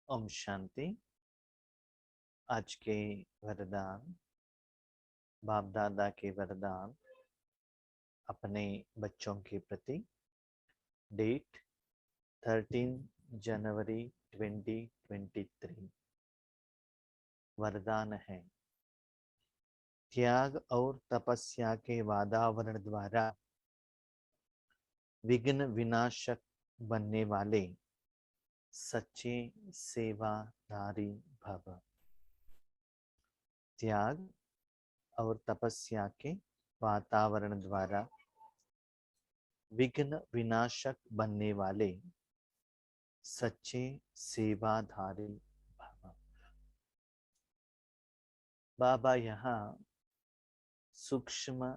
ओम शांति। आज के वरदान, बाप दादा के वरदान अपने बच्चों के प्रति। डेट 13 जनवरी 2023। वरदान है, त्याग और तपस्या के वातावरण द्वारा विघ्न विनाशक बनने वाले सच्चे सेवाधारी भव। त्याग और तपस्या के वातावरण द्वारा विघ्न विनाशक बनने वाले सच्चे सेवाधारी भव। बाबा यहाँ सूक्ष्म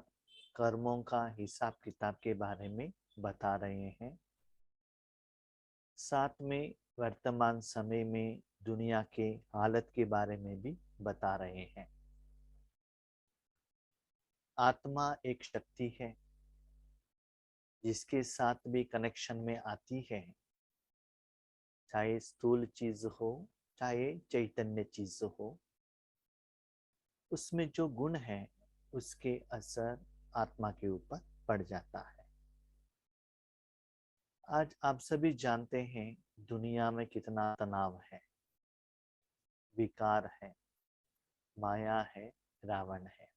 कर्मों का हिसाब किताब के बारे में बता रहे हैं, साथ में वर्तमान समय में दुनिया के हालत के बारे में भी बता रहे हैं। आत्मा एक शक्ति है जिसके साथ भी कनेक्शन में आती है, चाहे स्थूल चीज हो चाहे चैतन्य चीज हो। उसमें जो गुण है उसके असर आत्मा के ऊपर पड़ जाता है। आज आप सभी जानते हैं दुनिया में कितना तनाव है, विकार है, माया है, रावण है।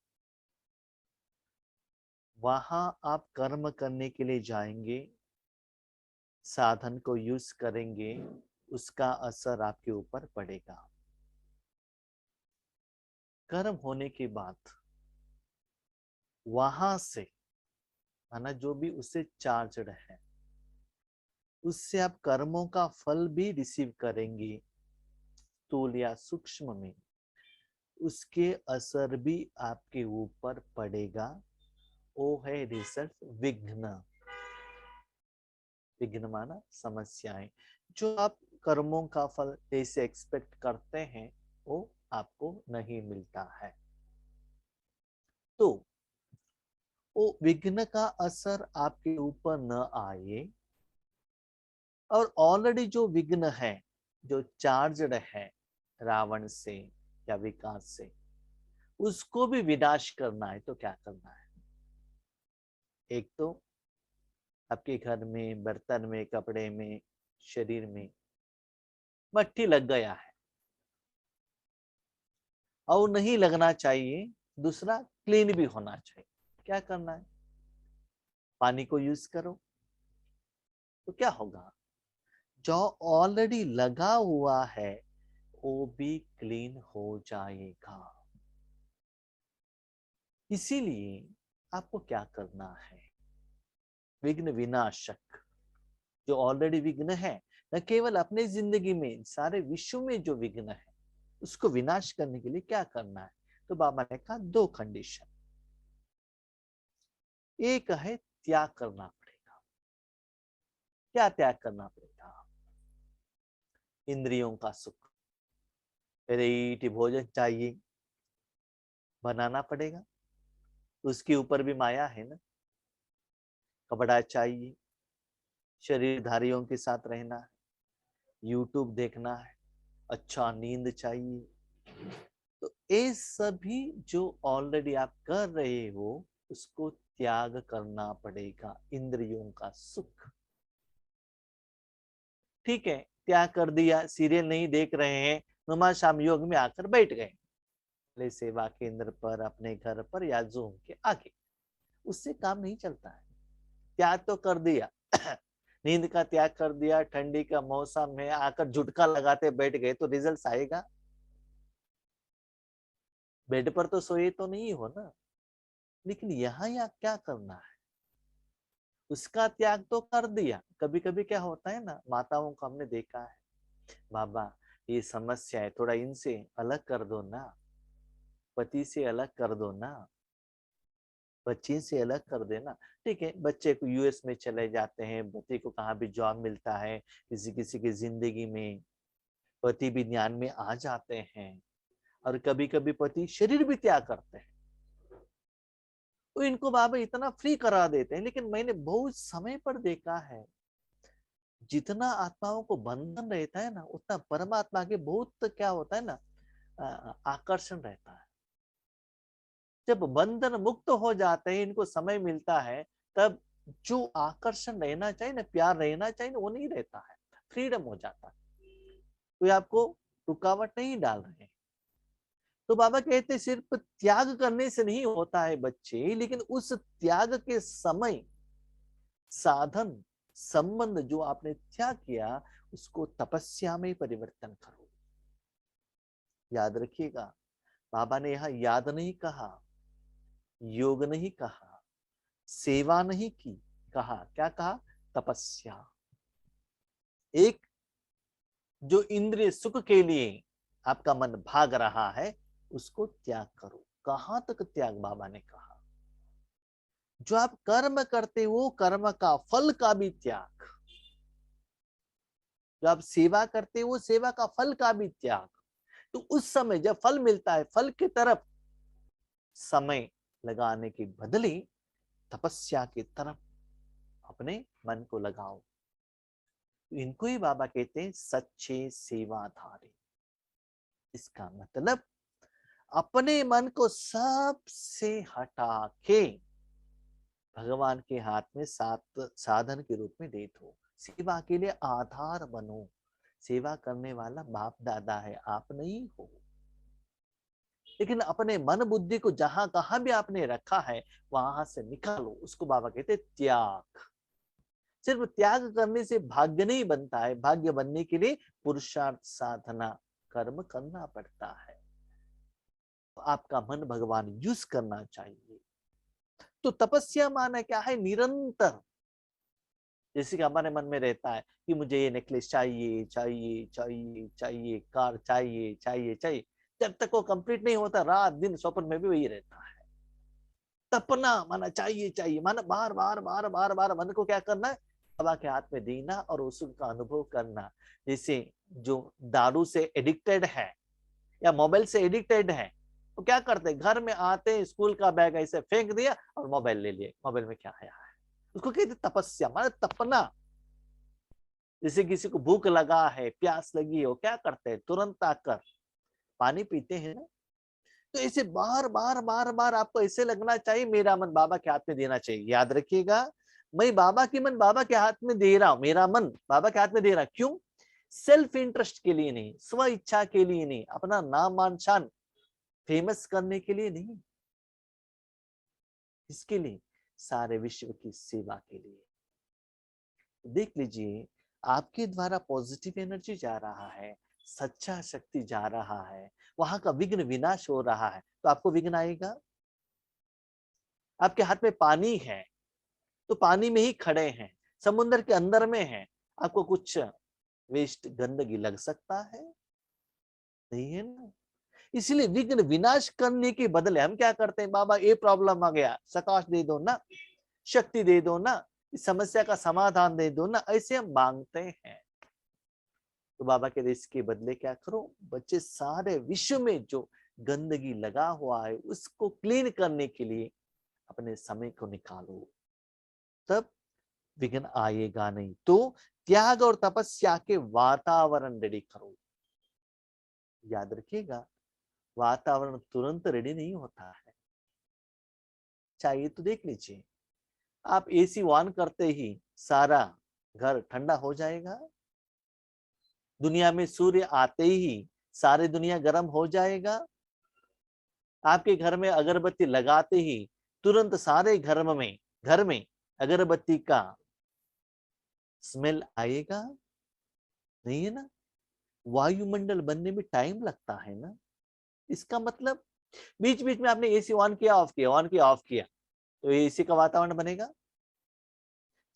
वहां आप कर्म करने के लिए जाएंगे, साधन को यूज करेंगे, उसका असर आपके ऊपर पड़ेगा। कर्म होने के बाद वहां से माना जो भी उससे चार्जड है, उससे आप कर्मों का फल भी रिसीव करेंगे, स्थूल या सूक्ष्म में उसके असर भी आपके ऊपर पड़ेगा। वो है रिजल्ट विघ्न। विघ्न माना समस्याएं। जो आप कर्मों का फल जैसे एक्सपेक्ट करते हैं वो आपको नहीं मिलता है, तो वो विघ्न का असर आपके ऊपर न आए और ऑलरेडी जो विघ्न है, जो चार्जड है रावण से या विकास से, उसको भी विनाश करना है तो क्या करना है? एक तो आपके घर में, बर्तन में, कपड़े में, शरीर में मट्टी लग गया है और नहीं लगना चाहिए। दूसरा, क्लीन भी होना चाहिए। क्या करना है? पानी को यूज करो तो क्या होगा? जो ऑलरेडी लगा हुआ है वो भी क्लीन हो जाएगा। इसीलिए आपको क्या करना है? विघ्न विनाशक जो ऑलरेडी विघ्न है, न केवल अपने जिंदगी में, सारे विश्व में जो विघ्न है उसको विनाश करने के लिए क्या करना है? तो बाबा ने कहा दो कंडीशन। एक है त्याग करना पड़ेगा। क्या त्याग करना पड़ेगा? इंद्रियों का सुख। पेट भोजन चाहिए, बनाना पड़ेगा, उसके ऊपर भी माया है ना। कपड़ा चाहिए, शरीरधारियों के साथ रहना है, यूट्यूब देखना है, अच्छा नींद चाहिए। तो ये सभी जो ऑलरेडी आप कर रहे हो उसको त्याग करना पड़ेगा। इंद्रियों का सुख, ठीक है, त्याग कर दिया। सीरियल नहीं देख रहे हैं, नुमा शाम योग में आकर बैठ गए सेवा केंद्र पर, अपने घर पर या जूम के आगे, उससे काम नहीं चलता है। त्याग तो कर दिया नींद का त्याग कर दिया, ठंडी का मौसम है, आकर झुटका लगाते बैठ गए तो रिजल्ट आएगा? बेड पर तो सोए तो नहीं हो ना। लेकिन यहाँ क्या करना है? उसका त्याग तो कर दिया। कभी कभी क्या होता है ना, माताओं को हमने देखा है, बाबा ये समस्या है, थोड़ा इनसे अलग कर दो ना, पति से अलग कर दो ना, बच्चे से अलग कर देना। ठीक है, बच्चे को यूएस में चले जाते हैं, पति को कहाँ भी जॉब मिलता है, किसी किसी की जिंदगी में पति भी ज्ञान में आ जाते हैं, और कभी कभी पति शरीर भी त्याग करते हैं। तो इनको बाबा इतना फ्री करा देते हैं। लेकिन मैंने बहुत समय पर देखा है जितना आत्माओं को बंधन रहता है ना, उतना परमात्मा के बहुत क्या होता है ना, आकर्षण रहता है। जब बंधन मुक्त हो जाते हैं, इनको समय मिलता है, तब जो आकर्षण रहना चाहिए ना, प्यार रहना चाहिए ना, वो नहीं रहता है, फ्रीडम हो जाता है, कोई आपको रुकावट नहीं डाल रहे। तो बाबा कहते सिर्फ त्याग करने से नहीं होता है बच्चे, लेकिन उस त्याग के समय साधन संबंध जो आपने त्याग किया, उसको तपस्या में परिवर्तन करो। याद रखिएगा, बाबा ने यहां याद नहीं कहा, योग नहीं कहा, सेवा नहीं की, कहा क्या कहा? तपस्या। एक जो इंद्रिय सुख के लिए आपका मन भाग रहा है, उसको त्याग करो। कहां तक त्याग बाबा ने कहा? जो आप कर्म करते हो, कर्म का फल का भी त्याग। जो आप सेवा करते हो, सेवा का फल का भी त्याग। तो उस समय जब फल मिलता है, फल की तरफ समय लगाने के बदले तपस्या की तरफ अपने मन को लगाओ। इनको ही बाबा कहते हैं सच्चे सेवाधारी। इसका मतलब अपने मन को सबसे हटा के भगवान के हाथ में साधन के रूप में दे दो। सेवा के लिए आधार बनो। सेवा करने वाला बाप दादा है, आप नहीं हो। लेकिन अपने मन बुद्धि को जहां कहां भी आपने रखा है, वहां से निकालो। उसको बाबा कहते त्याग। सिर्फ त्याग करने से भाग्य नहीं बनता है, भाग्य बनने के लिए पुरुषार्थ, साधना, कर्म करना पड़ता है। तो आपका मन भगवान यूज करना चाहिए। तो तपस्या माना क्या है? निरंतर। जैसे कि हमारे मन में रहता है कि मुझे ये नेकलेस चाहिए चाहिए चाहिए चाहिए, कार चाहिए चाहिए चाहिए, जब तक वो कंप्लीट नहीं होता, रात दिन स्वप्न में भी वही रहता है। तपना माना चाहिए चाहिए, माना बार बार बार बार बार मन को क्या करना है? बाबा के हाथ में देना और उसका अनुभव करना। जैसे जो दारू से एडिक्टेड है या मोबाइल से एडिक्टेड है, तो क्या करते? घर में आते हैं, स्कूल का बैग ऐसे फेंक दिया और मोबाइल ले लिए। मोबाइल में क्या है? उसको कहते तपस्या, माना तपना। जैसे किसी को भूख लगा है, प्यास लगी हो, क्या करते हैं? तुरंत आकर पानी पीते हैं ना। तो ऐसे बार बार बार बार आपको ऐसे लगना चाहिए मेरा मन बाबा के हाथ में देना चाहिए। याद रखिएगा, मैं बाबा की मन बाबा के हाथ में दे रहा हूं, मेरा मन बाबा के हाथ में दे रहा। क्यों? सेल्फ इंटरेस्ट के लिए नहीं, स्व इच्छा के लिए नहीं, अपना नाम मान शान फेमस करने के लिए नहीं। इसके लिए सारे विश्व की सेवा के लिए। देख लीजिए, आपके द्वारा पॉजिटिव एनर्जी जा रहा है, सच्चा शक्ति जा रहा है, वहां का विघ्न विनाश हो रहा है, तो आपको विघ्न आएगा? आपके हाथ में पानी है, तो पानी में ही खड़े हैं, समुद्र के अंदर में है, आपको कुछ वेस्ट गंदगी लग सकता है? नहीं है ना। इसलिए विघ्न विनाश करने के बदले हम क्या करते हैं? बाबा ये प्रॉब्लम आ गया, प्रकाश दे दो ना, शक्ति दे दो ना, इस समस्या का समाधान दे दो ना, ऐसे हम मांगते हैं। तो बाबा के देश के बदले क्या करो बच्चे? सारे विश्व में जो गंदगी लगा हुआ है, उसको क्लीन करने के लिए अपने समय को निकालो, तब विघ्न आएगा नहीं। तो त्याग और तपस्या के वातावरण रेडी करो। याद रखिएगा, वातावरण तुरंत रेडी नहीं होता है। चाहिए तो देख लीजिए, आप एसी ऑन करते ही सारा घर ठंडा हो जाएगा। दुनिया में सूर्य आते ही सारी दुनिया गर्म हो जाएगा। आपके घर में अगरबत्ती लगाते ही तुरंत सारे घर में अगरबत्ती का स्मेल आएगा? नहीं है ना। वायुमंडल बनने में टाइम लगता है ना। इसका मतलब बीच बीच में आपने एसी ऑन किया ऑफ किया, ऑन किया ऑफ किया, तो एसी का वातावरण बनेगा।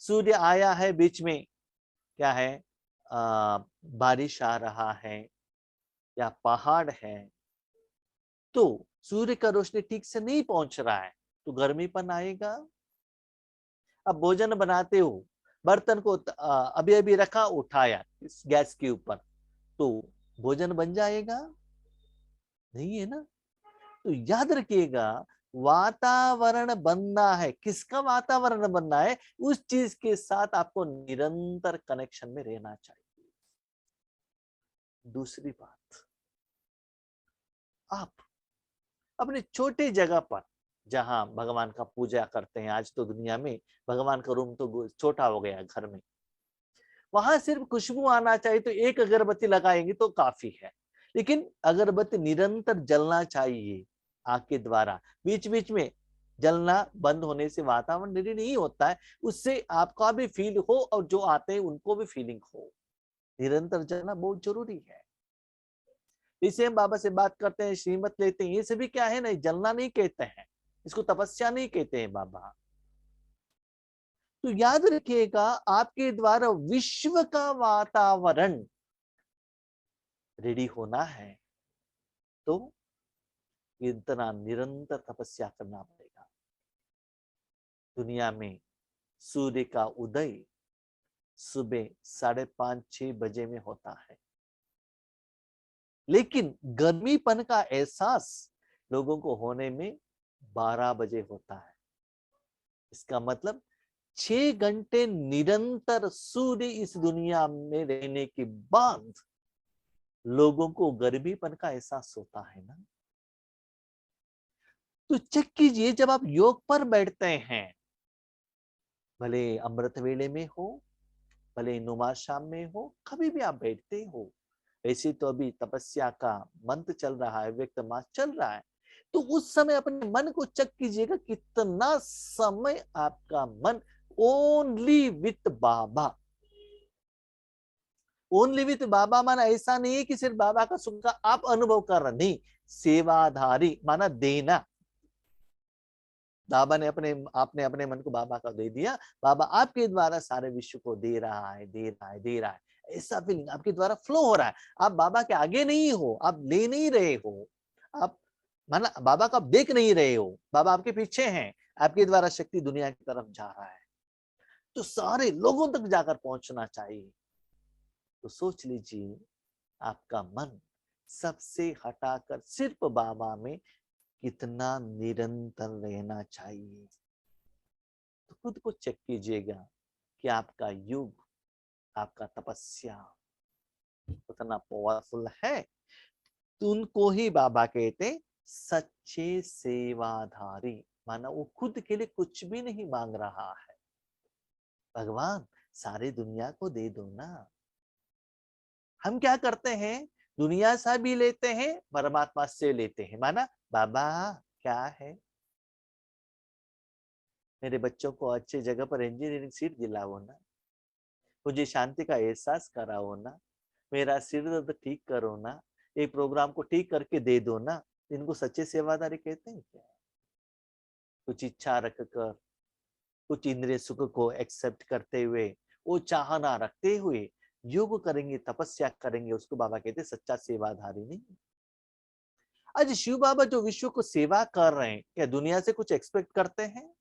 सूर्य आया है, बीच में क्या है, बारिश आ रहा है या पहाड़ है, तो सूर्य का रोशनी ठीक से नहीं पहुंच रहा है, तो गर्मीपन आएगा। अब भोजन बनाते हो, बर्तन को अभी अभी रखा, उठाया इस गैस के ऊपर, तो भोजन बन जाएगा? नहीं है ना। तो याद रखिएगा, वातावरण बनना है। किसका वातावरण बनना है? उस चीज के साथ आपको निरंतर कनेक्शन में रहना चाहिए। दूसरी बात, आप अपने छोटी जगह पर जहां भगवान का पूजा करते हैं, आज तो दुनिया में भगवान का रूम तो छोटा हो गया घर में, वहां सिर्फ खुशबू आना चाहिए तो एक अगरबत्ती लगाएंगे तो काफी है। लेकिन अगरबत्ती निरंतर जलना चाहिए आग के द्वारा। बीच बीच में जलना बंद होने से वातावरण नहीं होता है, उससे आपका भी फील हो और जो आते हैं उनको भी फीलिंग हो। निरंतर जलना बहुत जरूरी है। इसे हम बाबा से बात करते हैं, श्रीमत लेते हैं, ये सभी क्या है ना, जलना नहीं कहते हैं, इसको तपस्या नहीं कहते हैं बाबा। तो याद रखिएगा, आपके द्वारा विश्व का वातावरण रेडी होना है तो इतना निरंतर तपस्या करना पड़ेगा। दुनिया में सूर्य का उदय सुबह 5:30-6 बजे में होता है, लेकिन गर्मीपन का एहसास लोगों को होने में 12 बजे होता है। इसका मतलब 6 घंटे निरंतर सूर्य इस दुनिया में रहने के बाद लोगों को गर्मीपन का एहसास होता है ना। तो चेक कीजिए, जब आप योग पर बैठते हैं, भले अमृत वेले में हो, भले नुमा शाम में हो, कभी भी आप बैठते हो, ऐसे तो अभी तपस्या का मंत्र चल रहा है, व्यक्त मास चल रहा है, तो उस समय अपने मन को चेक कीजिएगा कितना समय आपका मन only with Baba. Only with Baba माना ऐसा नहीं है कि सिर्फ बाबा का सुख का आप अनुभव कर रहे, नहीं, सेवाधारी माना देना। बाबा ने आपने अपने मन को बाबा का दे दिया, बाबा आपके द्वारा सारे विश्व को दे रहा है, दे रहा है, दे रहा है, ऐसा फीलिंग आपके द्वारा फ्लो हो रहा है। आप बाबा के आगे नहीं हो, आप ले नहीं रहे हो, आप माना बाबा का देख नहीं रहे हो, बाबा आपके पीछे हैं, आपके द्वारा शक्ति दुनिया की तरफ जा रहा है, तो सारे लोगों तक जाकर पहुंचना चाहिए। तो सोच लीजिए, आपका मन सबसे हटाकर सिर्फ बाबा में कितना निरंतर रहना चाहिए। तो खुद को चेक कीजिएगा कि आपका योग, आपका तपस्या उतना पावरफुल है। तो उनको ही बाबा कहते सच्चे सेवाधारी, माना वो खुद के लिए कुछ भी नहीं मांग रहा है, भगवान सारी दुनिया को दे दो ना। हम क्या करते हैं, दुनिया से भी लेते हैं, परमात्मा से लेते हैं, माना बाबा क्या है, मेरे बच्चों को अच्छी जगह पर इंजीनियरिंग सीट दिलाओ ना, मुझे शांति का एहसास कराओ ना, मेरा सिर दर्द ठीक करो ना, एक प्रोग्राम को ठीक करके दे दो ना। इनको सच्चे सेवादारी कहते हैं क्या? कुछ इच्छा रखकर, कुछ इंद्रिय सुख को एक्सेप्ट करते हुए, वो चाहना रखते हुए योग करेंगे, तपस्या करेंगे, उसको बाबा कहते हैं सच्चा सेवाधारी। नहीं, आज शिव बाबा जो विश्व को सेवा कर रहे हैं, क्या दुनिया से कुछ एक्सपेक्ट करते हैं?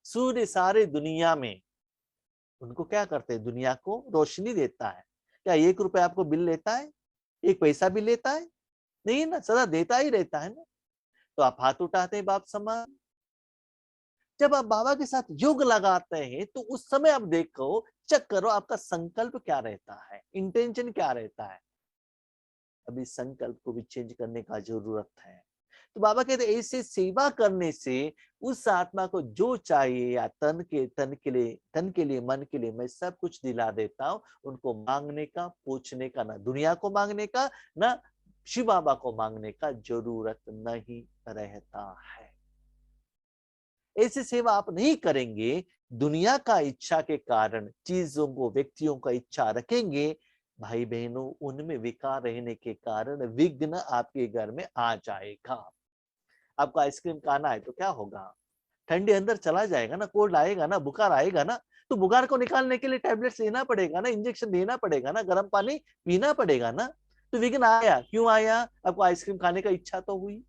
सूर्य सारे दुनिया में उनको क्या करते हैं, दुनिया को रोशनी देता है। क्या 1 रुपया आपको बिल लेता है, 1 पैसा बिल लेता है? नहीं ना, सदा देता ही रहता है ना। तो आप हाथ उठाते हैं बाप समान। जब आप बाबा के साथ योग लगाते हैं तो उस समय आप देखो, चेक करो आपका संकल्प क्या रहता है, इंटेंशन क्या रहता है। अभी संकल्प को भी चेंज करने का जरूरत है। तो बाबा कहते ऐसे सेवा करने से उस आत्मा को जो चाहिए, या तन के लिए मन के लिए मैं सब कुछ दिला देता हूँ। उनको मांगने का, पूछने का, ना दुनिया को मांगने का, ना शिव बाबा को मांगने का जरूरत नहीं रहता है। ऐसी सेवा आप नहीं करेंगे, दुनिया का इच्छा के कारण चीजों को, व्यक्तियों का इच्छा रखेंगे, भाई बहनों, उनमें विकार रहने के कारण विघ्न आपके घर में आ जाएगा। आपको आइसक्रीम खाना है तो क्या होगा, ठंडी अंदर चला जाएगा ना, कोल्ड आएगा ना, बुखार आएगा ना, तो बुखार को निकालने के लिए टैबलेट्स लेना पड़ेगा ना, इंजेक्शन लेना पड़ेगा ना, गर्म पानी पीना पड़ेगा ना। तो विघ्न आया, क्यों आया? आपको आइसक्रीम खाने का इच्छा तो हुई।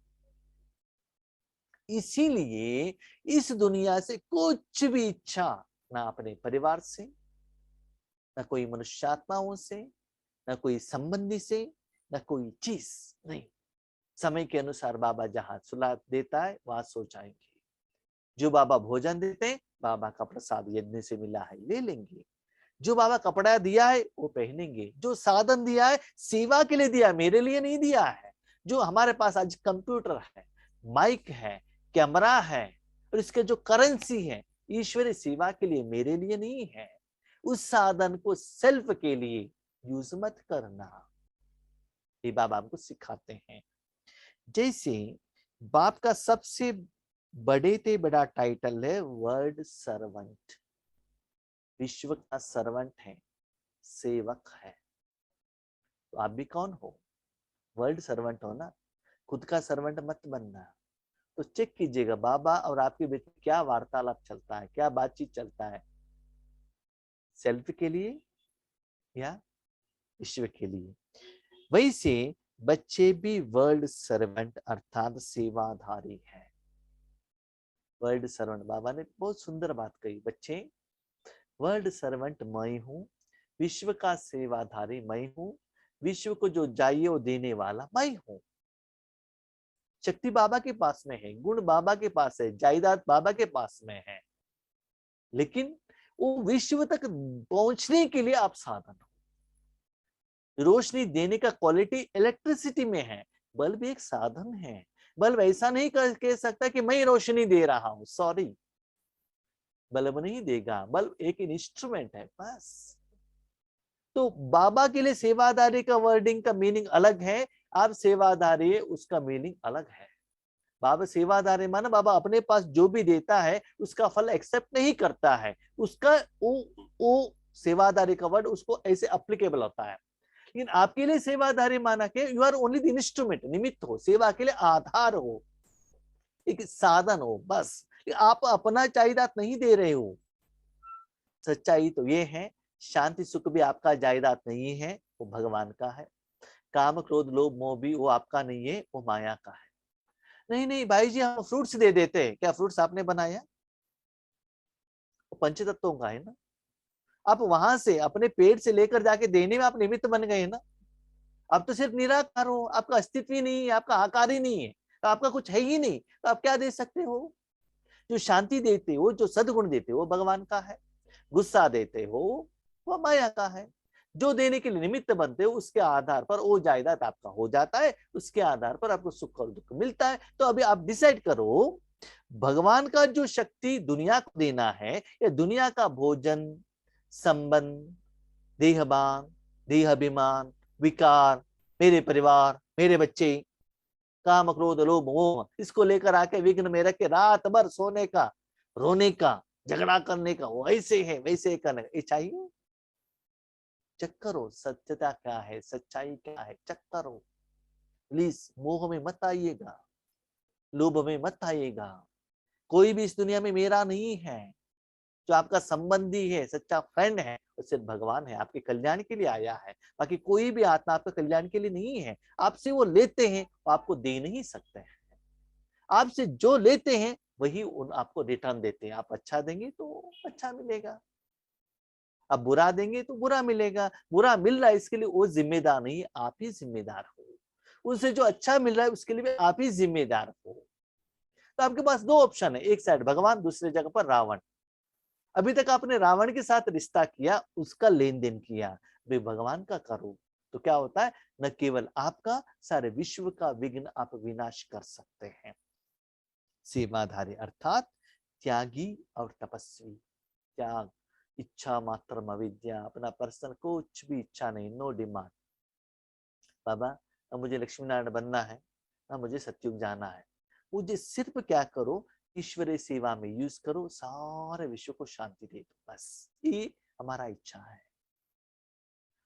इसीलिए इस दुनिया से कुछ भी इच्छा, ना अपने परिवार से, ना कोई मनुष्यात्माओं से, ना कोई संबंधी से, ना कोई चीज नहीं, समय के अनुसार बाबा जहां सुला देता है वहां सो जाएंगे। जो बाबा भोजन देते हैं, बाबा का प्रसाद यज्ञ से मिला है ले लेंगे। जो बाबा कपड़ा दिया है वो पहनेंगे। जो साधन दिया है सेवा के लिए दिया, मेरे लिए नहीं दिया है। जो हमारे पास आज कंप्यूटर है, माइक है, कैमरा है, और इसके जो करेंसी है, ईश्वरीय सेवा के लिए, मेरे लिए नहीं है। उस साधन को सेल्फ के लिए यूज मत करना, ये बाबा हमको सिखाते हैं। जैसे बाप का सबसे बड़े से बड़ा टाइटल है वर्ल्ड सर्वेंट, विश्व का सर्वेंट है, सेवक है। तो आप भी कौन हो? वर्ल्ड सर्वेंट हो ना, खुद का सर्वेंट मत बनना। तो चेक कीजिएगा बाबा और आपके बीच क्या वार्तालाप चलता है, क्या बातचीत चलता है, सेल्फ के लिए या विश्व के लिए। वैसे बच्चे भी वर्ल्ड सर्वेंट अर्थात सेवाधारी है। वर्ल्ड सर्वेंट, बाबा ने बहुत सुंदर बात कही, बच्चे वर्ल्ड सर्वेंट मैं हूं, विश्व का सेवाधारी मैं हूं, विश्व को जो चाहिए वो देने वाला मैं हूं। शक्ति बाबा के पास में है, गुण बाबा के पास है, जायदाद बाबा के पास में है, लेकिन वो विश्व तक पहुंचने के लिए आप साधन हो। रोशनी देने का क्वालिटी इलेक्ट्रिसिटी में है, बल्ब एक साधन है। बल्ब ऐसा नहीं कह सकता कि मैं रोशनी दे रहा हूं, सॉरी, बल्ब नहीं देगा, बल्ब एक इंस्ट्रूमेंट है बस। तो बाबा के लिए सेवादारी का वर्डिंग का मीनिंग अलग है, आप सेवादारी उसका मीनिंग अलग है। बाबा सेवादारी माना बाबा अपने पास जो भी देता है उसका फल एक्सेप्ट नहीं करता है, उसका वो सेवादारी का वर्ड उसको ऐसे अप्लीकेबल होता है। लेकिन आपके लिए सेवादारी माना के you are only the instrument, निमित्त हो, सेवा के लिए आधार हो, एक साधन हो बस। आप अपना जायदाद नहीं दे रहे हो। सच्चाई तो ये है, शांति सुख भी आपका जायदाद नहीं है, वो भगवान का है। काम क्रोध लोभ मोह भी वो आपका नहीं है, वो माया का है। नहीं नहीं भाई जी, हम फ्रूट्स दे देते हैं, क्या फ्रूट्स आपने बनाया? वो पंचतत्वों का है ना। आप वहां से अपने पेट से लेकर जाके देने में आप निमित्त बन गए ना। आप तो सिर्फ निराकार हो, आपका अस्तित्व ही नहीं है, आपका आकार ही नहीं है, तो आपका कुछ है ही नहीं, तो आप क्या दे सकते हो? जो शांति देते हो, जो सद्गुण देते हो, भगवान का है। गुस्सा देते हो, वो माया का है। जो देने के लिए निमित्त बनते हो उसके आधार पर वो जायदाद आपका हो जाता है, उसके आधार पर आपको सुख और दुख मिलता है। तो अभी आप डिसाइड करो, भगवान का जो शक्ति दुनिया को देना है या दुनिया का भोजन, संबंध, देहबान, देहाभिमान, विकार, मेरे परिवार, मेरे बच्चे, काम क्रोध लोभ मोह, इसको लेकर आके विघ्न में रख के रात भर सोने का, रोने का, झगड़ा करने का, वो ऐसे है वैसे करने का, ये चाहिए? चेक करो सत्यता क्या है, सच्चाई क्या है, चेक करो। प्लीज मोह में मत आइएगा, लोभ में मत आइएगा। कोई भी इस दुनिया में मेरा नहीं है। जो आपका संबंधी है, सच्चा फ्रेंड है, वो सिर्फ भगवान है, आपके कल्याण के लिए आया है। बाकी कोई भी आत्मा आपके कल्याण के लिए नहीं है। आपसे वो लेते हैं, वो आपको दे नहीं सकते हैं। आपसे जो लेते हैं वही उन आपको रिटर्न देते हैं। आप अच्छा देंगे तो अच्छा मिलेगा, आप बुरा देंगे तो बुरा मिलेगा। बुरा मिल रहा है इसके लिए वो जिम्मेदार नहीं, आप ही जिम्मेदार हो। उसे जो अच्छा मिल रहा है उसके लिए भी आप ही जिम्मेदार हो। तो आपके पास दो ऑप्शन है, एक साइड भगवान, दूसरी जगह पर रावण। अभी तक आपने रावण के साथ रिश्ता किया, उसका लेन देन किया, वे भगवान का करो तो क्या होता है, न केवल आपका, सारे विश्व का विघ्न आप विनाश कर सकते हैं। सेवाधारी अर्थात त्यागी और तपस्वी। त्याग, इच्छा मात्र अविद्या, अपना पर्सनल कुछ भी इच्छा नहीं, नो डिमांड। बाबा अब मुझे लक्ष्मी नारायण बनना है, अब मुझे सतयुग जाना है, मुझे सिर्फ क्या करो, ईश्वरीय सेवा में यूज करो, सारे विश्व को शांति दे दो, बस ये हमारा इच्छा है।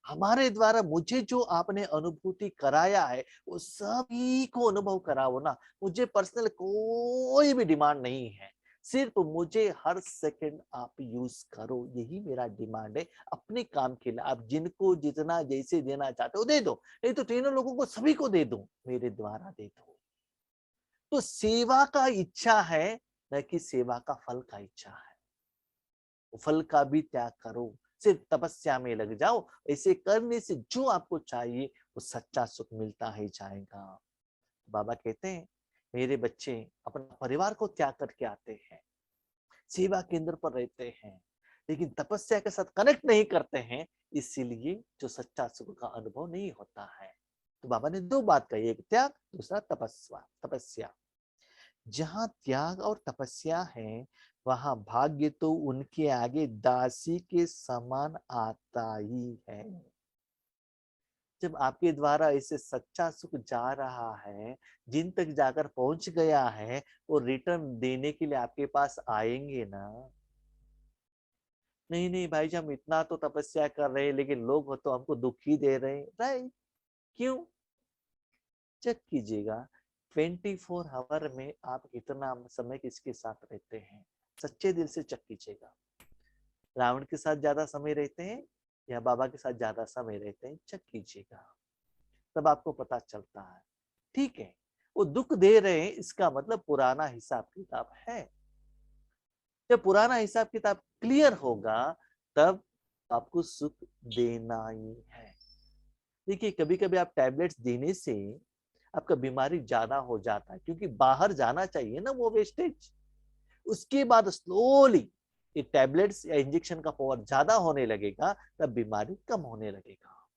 हमारे द्वारा मुझे जो आपने अनुभूति कराया है वो सभी को अनुभव कराओ ना। मुझे पर्सनल कोई भी डिमांड नहीं है, सिर्फ मुझे हर सेकंड आप यूज करो, यही मेरा डिमांड है। अपने काम के लिए आप जिनको जितना जैसे देना चाहते हो दे दो, नहीं तो तीनों लोगों को सभी को दे दो, मेरे द्वारा दे दो। तो सेवा का इच्छा है, न कि सेवा का फल का इच्छा है। फल का भी त्याग करो, सिर्फ तपस्या में लग जाओ। ऐसे करने से जो आपको चाहिए वो सच्चा सुख मिलता ही जाएगा। बाबा कहते हैं मेरे बच्चे अपना परिवार को त्याग करके आते हैं, सेवा केंद्र पर रहते हैं, लेकिन तपस्या के साथ कनेक्ट नहीं करते हैं, इसीलिए जो सच्चा सुख का अनुभव नहीं होता है। तो बाबा ने दो बात कही, एक त्याग, दूसरा तपस्या। जहां त्याग और तपस्या है, वहां भाग्य तो उनके आगे दासी के समान आता ही है। जब आपके द्वारा इसे सच्चा सुख जा रहा है, जिन तक जाकर पहुंच गया है, वो रिटर्न देने के लिए आपके पास आएंगे ना। नहीं नहीं भाई जी, हम इतना तो तपस्या कर रहे हैं लेकिन लोग हो तो हमको दुखी दे रहे हैं, राइट? क्यों? चेक कीजिएगा, 24 आवर में आप कितना समय किसके साथ रहते हैं, सच्चे दिल से चेक कीजिएगा। रावण के साथ ज्यादा समय रहते हैं या बाबा के साथ ज्यादा समय रहते हैं, चेक कीजिएगा, तब आपको पता चलता है। ठीक है, वो दुख दे रहे हैं, इसका मतलब पुराना हिसाब किताब है। जब पुराना हिसाब किताब क्लियर होगा, तब आपको सुख देना ही है। देखिए, कभी कभी आप टैबलेट्स देने से आपका बीमारी ज्यादा हो जाता है, क्योंकि बाहर जाना चाहिए ना वो वेस्टेज। उसके बाद स्लोली ये टैबलेट्स या इंजेक्शन का पावर ज्यादा होने लगेगा, तब बीमारी कम होने लगेगा।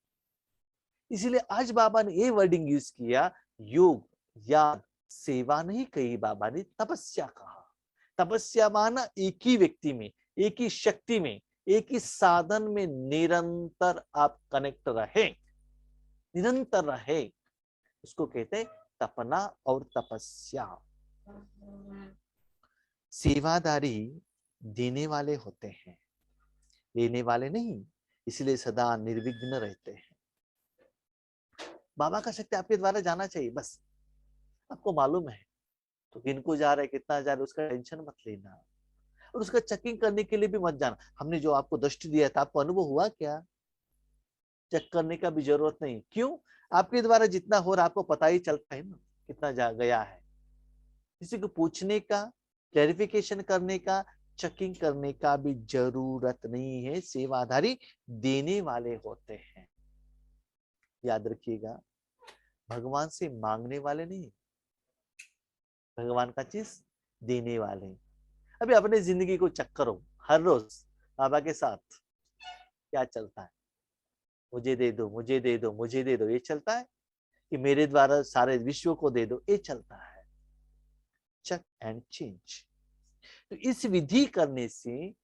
इसीलिए आज बाबा ने ये वर्डिंग यूज किया, योग या सेवा नहीं कही, बाबा ने तपस्या कहा। तपस्या माना एक ही व्यक्ति में, एक ही शक्ति में, एक ही साधन में निरंतर आप कनेक्ट रहे, निरंतर रहे, उसको कहते हैं तपना और तपस्या। सेवादारी देने वाले होते हैं, लेने वाले नहीं, इसलिए सदा निर्विघ्न रहते हैं। बाबा का शक्ति आपके द्वारा जाना चाहिए, बस आपको मालूम है तो किनको जा रहा है, कितना जा रहा है, उसका टेंशन मत लेना। और उसका चेकिंग करने के लिए भी मत जाना। हमने जो आपको दृष्टि दिया था, आपको अनुभव हुआ क्या? चेक करने का भी जरूरत नहीं। क्यों? आपके द्वारा जितना हो रहा आपको पता ही चलता है ना कितना जा गया है। किसी को पूछने का, क्लैरिफिकेशन करने का, चेकिंग करने का भी जरूरत नहीं है। सेवाधारी देने वाले होते हैं। याद रखिएगा, भगवान से मांगने वाले नहीं, भगवान का चीज देने वाले। अभी अपने जिंदगी को चेक करो, हर रोज बाबा के साथ क्या चलता है? मुझे दे दो, मुझे दे दो, मुझे दे दो, ये चलता है कि मेरे द्वारा सारे विश्व को दे दो, ये चलता है। Check and change. तो इस विधि करने से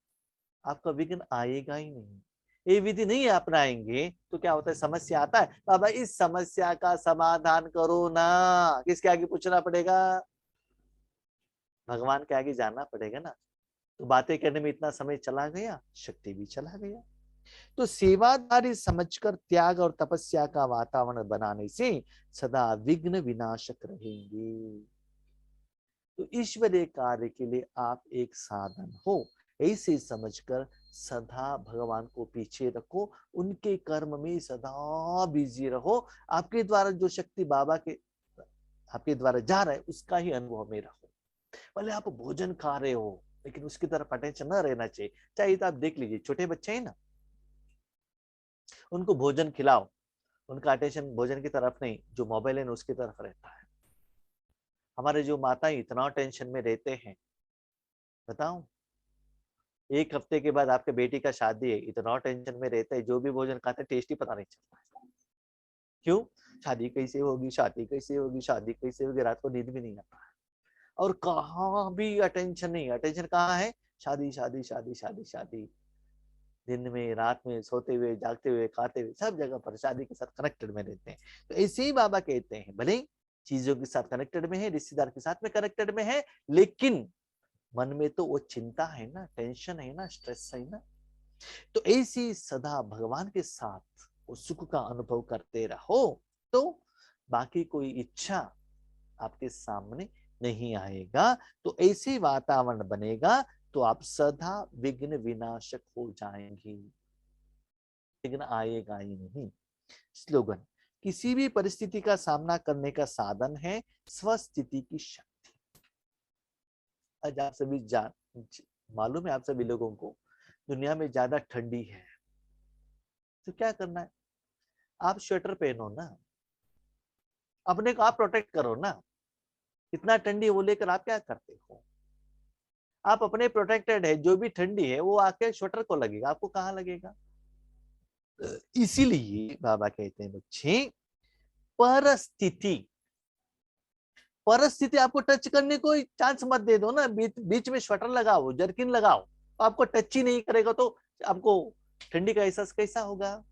आपका विघ्न आएगा ही नहीं। ये विधि नहीं अपनाएंगे तो क्या होता है, समस्या आता है, बाबा इस समस्या का समाधान करो ना, किसके आगे पूछना पड़ेगा? भगवान के आगे जाना पड़ेगा ना। तो बातें करने में इतना समय चला गया, शक्ति भी चला गया। तो सेवादारी समझकर त्याग और तपस्या का वातावरण बनाने से सदा विघ्न विनाशक रहेंगे। तो ईश्वरीय कार्य के लिए आप एक साधन हो, ऐसे समझकर सदा भगवान को पीछे रखो, उनके कर्म में सदा बिजी रहो। आपके द्वारा जो शक्ति बाबा के आपके द्वारा जा रहा है, उसका ही अनुभव में रहो। भले आप भोजन खा रहे हो, लेकिन उसकी तरफ अटेंशन न रहना चाहिए। चाहिए तो आप देख लीजिए, छोटे बच्चे हैं ना, उनको भोजन खिलाओ, उनका अटेंशन भोजन की तरफ नहीं, जो मोबाइल है उसकी तरफ रहता है। हमारे जो माताएं इतना टेंशन में रहते हैं, बताऊं, एक हफ्ते के बाद आपके बेटी का शादी है, इतना टेंशन में रहते हैं, जो भी भोजन खाते हैं टेस्ट ही पता नहीं चलता है। क्यों? शादी कैसे होगी, शादी कैसे होगी, शादी कैसे होगी, रात को नींद भी नहीं आता है। और कहाँ भी अटेंशन नहीं, अटेंशन कहाँ है? शादी शादी शादी शादी शादी। दिन में, रात में, सोते हुए, जागते हुए, खाते हुए, सब जगह पर शादी के साथ कनेक्टेड में रहते हैं। तो ऐसे ही बाबा कहते हैं, भले चीजों के साथ कनेक्टेड में है, रिश्तेदार के साथ में कनेक्टेड में है, लेकिन मन में तो वो चिंता है ना, टेंशन है ना, स्ट्रेस है ना। तो ऐसी सदा भगवान के साथ वो सुख का अनुभव करते रहो, तो बाकी कोई इच्छा आपके सामने नहीं आएगा। तो ऐसे वातावरण बनेगा तो आप सदा विघ्न विनाशक हो जाएंगे, विघ्न आएगा ही नहीं। स्लोगन, किसी भी परिस्थिति का सामना करने का साधन है स्वस्थिति की शक्ति। आज आप सभी मालूम है, आप सभी लोगों को दुनिया में ज्यादा ठंडी है, तो क्या करना है? आप स्वेटर पहनो ना, अपने को आप प्रोटेक्ट करो ना। इतना ठंडी वो लेकर आप क्या करते हो? आप अपने प्रोटेक्टेड है, जो भी ठंडी है वो आके स्वेटर को लगेगा, आपको कहाँ लगेगा? इसीलिए बाबा कहते हैं बच्चे, परिस्थिति परिस्थिति आपको टच करने को चांस मत दे दो ना। बीच में स्वेटर लगाओ, जर्किन लगाओ, आपको टच ही नहीं करेगा तो आपको ठंडी का एहसास कैसा होगा?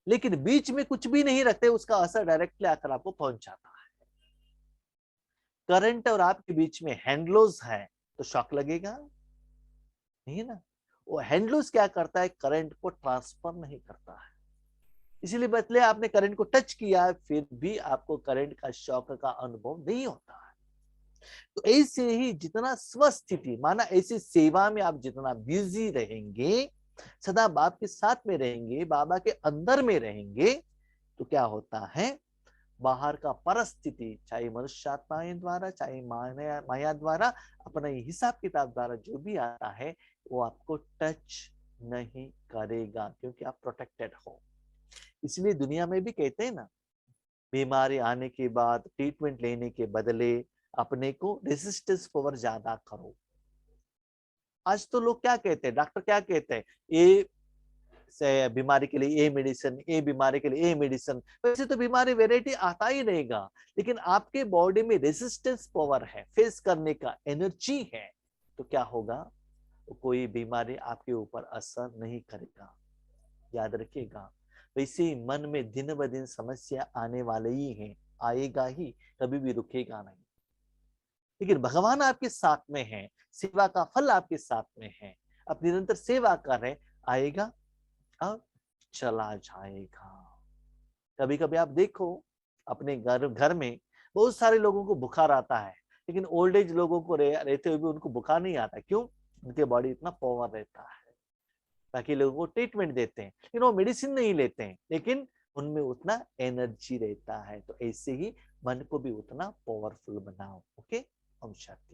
लेकिन बीच में कुछ भी नहीं रखते, उसका असर डायरेक्टली आकर आपको पहुंच जाता है। करंट और आपके बीच में हैंडलोज है तो शॉक लगेगा नहीं ना। वो हैंडलोज क्या करता है? करंट को ट्रांसफर नहीं करता है। इसीलिए बतले आपने करंट को टच किया फिर भी आपको करंट का शॉक का अनुभव नहीं होता है। तो ऐसे ही जितना स्वस्थिति माना, ऐसी सेवा में आप जितना बिजी रहेंगे, सदा बाप के साथ में रहेंगे, बाबा के अंदर में रहेंगे, तो क्या होता है? बाहर का परिस्थिति, चाहे मनुष्यात्माएं द्वारा, चाहे माया द्वारा, अपने हिसाब किताब द्वारा जो भी आता है वो आपको टच नहीं करेगा, क्योंकि आप प्रोटेक्टेड हो। इसलिए दुनिया में भी कहते हैं ना, बीमारी आने के बाद ट्रीटमेंट लेने के बदले अपने को रेजिस्टेंस पावर ज्यादा करो। आज तो लोग क्या कहते हैं, डॉक्टर क्या कहते हैं, ये से बीमारी के लिए ए मेडिसिन, ए बीमारी के लिए ए मेडिसिन। वैसे तो बीमारी वेराइटी आता ही रहेगा, लेकिन आपके बॉडी में रेजिस्टेंस पावर है, फेस करने का एनर्जी है, तो क्या होगा? तो कोई बीमारी आपके ऊपर असर नहीं करेगा। याद रखिएगा। वैसे ही मन में दिन ब दिन समस्या आने वाले ही हैं, आएगा ही, कभी भी रुकेगा नहीं। लेकिन भगवान आपके साथ में है, सेवा का फल आपके साथ में है, आप निरंतर सेवा कर रहे, आएगा अब चला जाएगा। कभी कभी आप देखो अपने घर घर में बहुत सारे लोगों को बुखार आता है, लेकिन ओल्ड एज लोगों को रहते हुए भी उनको बुखार नहीं आता। क्यों? उनके बॉडी इतना पावर रहता है। बाकी लोगों को ट्रीटमेंट देते हैं लेकिन वो मेडिसिन नहीं लेते हैं, लेकिन उनमें उतना एनर्जी रहता है। तो ऐसे ही मन को भी उतना पावरफुल बनाओ। ओके, ओम शांति।